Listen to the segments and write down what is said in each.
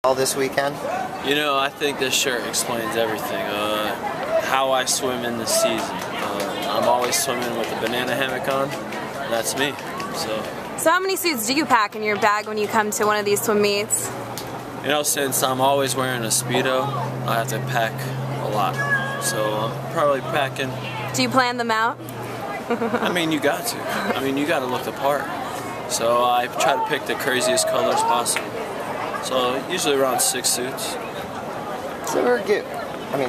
all this weekend? You know, I think this shirt explains everything. How I swim in the season. I'm always swimming with a banana hammock on. That's me. So how many suits do you pack in your bag when you come to one of these swim meets? You know, since I'm always wearing a Speedo, I have to pack a lot. So I'm probably packing. Do you plan them out? I mean, you got to. I mean, you got to look the part. So I try to pick the craziest colors possible. So usually around 6 suits. So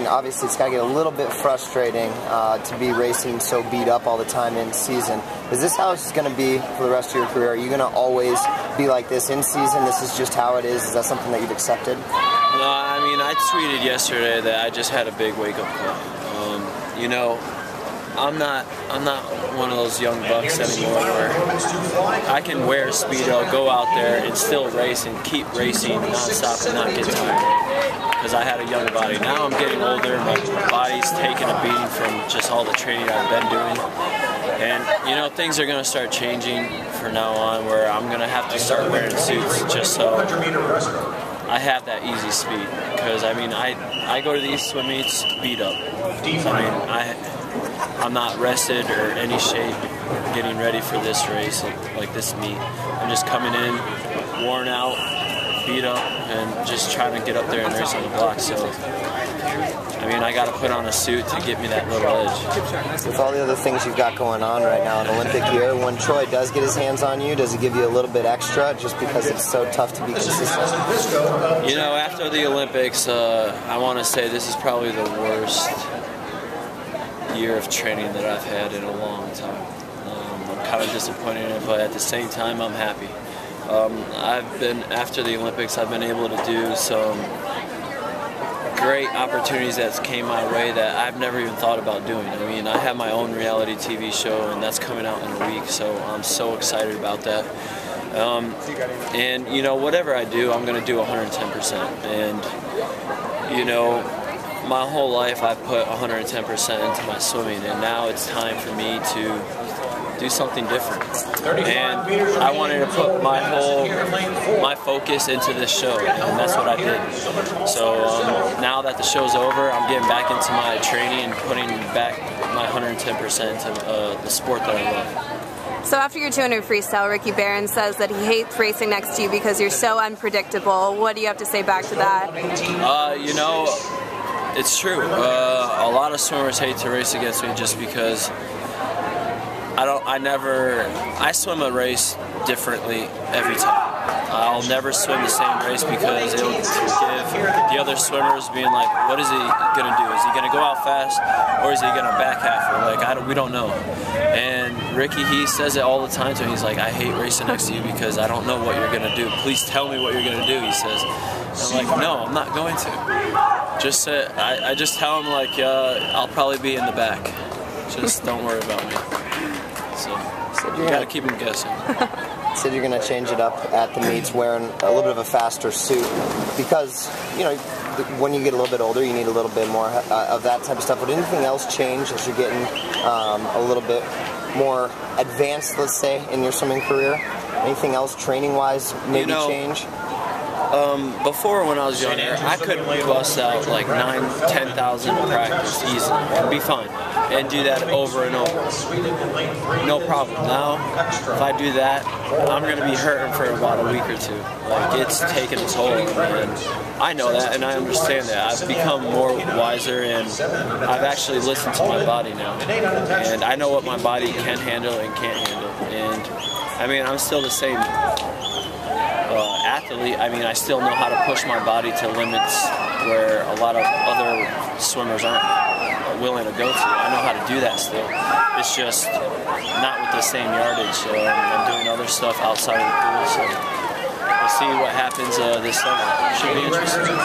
obviously it's got to get a little bit frustrating to be racing so beat up all the time in season. Is this how it's going to be for the rest of your career? Are you going to always be like this in season? This is just how it is? Is that something that you've accepted? No, I mean, I tweeted yesterday that I just had a big wake-up call. You know, I'm not one of those young bucks anymore where I can wear a Speedo, go out there and still race and keep racing nonstop and not get tired. Because I had a young body. Now I'm getting older, my body's taking a beating from just all the training I've been doing. And you know, things are going to start changing from now on where I'm going to have to start wearing suits just so I have that easy speed. Because I mean, I go to these swim meets beat up. I mean, I'm not rested or any shape getting ready for this race, like this meet. I'm just coming in, worn out, beat up, and just trying to get up there and race on the block. So, I mean, I got to put on a suit to get me that little edge. With all the other things you've got going on right now in Olympic year, when Troy does get his hands on you, does it give you a little bit extra just because it's so tough to be consistent? You know, after the Olympics, I want to say this is probably the worst year of training that I've had in a long time. I'm kind of disappointed in it, but at the same time, I'm happy. After the Olympics, I've been able to do some great opportunities that came my way that I've never even thought about doing. I mean, I have my own reality TV show, and that's coming out in a week, so I'm so excited about that. And, you know, whatever I do, I'm going to do 110%. And, you know, my whole life I've put 110% into my swimming, and now it's time for me to do something different. And I wanted to put my focus into this show, and that's what I did. So now that the show's over, I'm getting back into my training and putting back my 110% into the sport that I love. So after your 200 freestyle, Ricky Barron says that he hates racing next to you because you're so unpredictable. What do you have to say back to that? You know, it's true. A lot of swimmers hate to race against me just because I swim a race differently every time. I'll never swim the same race because it'll give the other swimmers being like, what is he going to do? Is he going to go out fast or is he going to back half? Like, we don't know. And Ricky, he says it all the time to me. He's like, I hate racing next to you because I don't know what you're going to do. Please tell me what you're going to do, he says. And I'm like, no, I'm not going to. I just tell him, like, I'll probably be in the back. Just don't worry about me. So you gotta keep them guessing. Said you're gonna change it up at the meets, wearing a little bit of a faster suit because, you know, when you get a little bit older, you need a little bit more of that type of stuff. Would anything else change as you're getting a little bit more advanced, let's say, in your swimming career? Anything else training-wise maybe change? Before, when I was younger, I could bust out like 9,000 to 10,000 practice easily and be fine, and do that over and over. No problem. Now, if I do that, I'm going to be hurting for about a week or two. Like, it's taking a toll, and I know that, and I understand that. I've become more wiser, and I've actually listened to my body now, and I know what my body can handle and can't handle. And I mean, I'm still the same athlete. I mean, I still know how to push my body to limits where a lot of other swimmers aren't willing to go to. I know how to do that still. It's just not with the same yardage. So I'm doing other stuff outside of the pool. So we'll see what happens this summer. Should be interesting.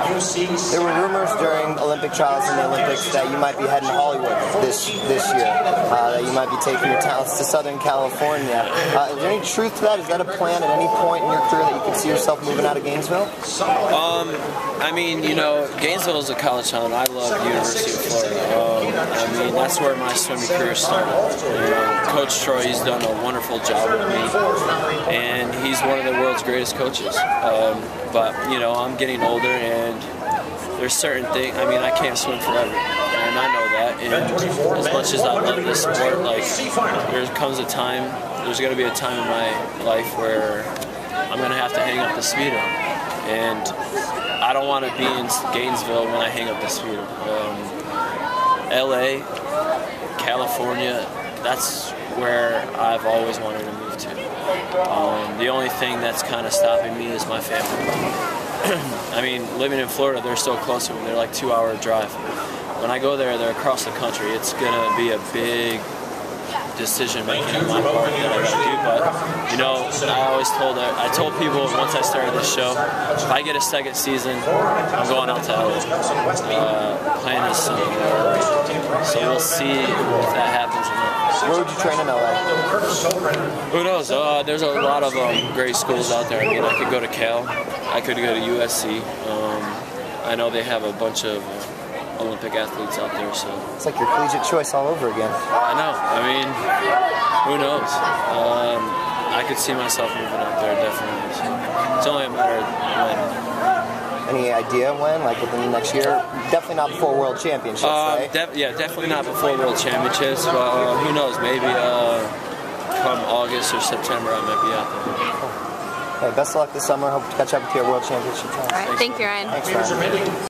There were rumors during Olympic trials and the Olympics that you might be heading to Hollywood this year, that you might be taking your talents to Southern California. Is there any truth to that? Is that a plan at any point in your career that you could see yourself moving out of Gainesville? I mean, you know, Gainesville is a college town. I love the University of Florida. I mean, that's where my swimming career started. You know, Coach Troy, he's done a wonderful job with me, and he's one of the world's greatest coaches. But, you know, I'm getting older, and there's certain things, I mean, I can't swim forever, and I know that, and as much as I love this sport, like, there comes a time, there's going to be a time in my life where I'm going to have to hang up the Speedo, and I don't want to be in Gainesville when I hang up the Speedo. LA, California, that's where I've always wanted to move to. The only thing that's kind of stopping me is my family. I mean, living in Florida, they're so close to me. They're like 2-hour drive. When I go there, they're across the country. It's going to be a big decision making on my part that I got to do. But, you know, I told people once I started this show, if I get a second season, I'm going out to LA, playing this summer. So we'll see if that happens or not. Where would you train in LA? Who knows? There's a lot of great schools out there. I mean, I could go to Cal. I could go to USC. I know they have a bunch of Olympic athletes out there. So it's like your collegiate choice all over again. I know. I mean, who knows? I could see myself moving out there, definitely. So it's only a matter of when. Any idea when? Like within the next year? Definitely not before World Championships, right? Yeah, definitely not before World Championships. But who knows? Maybe come August or September, I might be out there. Hey, best of luck this summer. Hope to catch up with you at World Championship. All right, thank you, Ryan. Thanks, Ryan.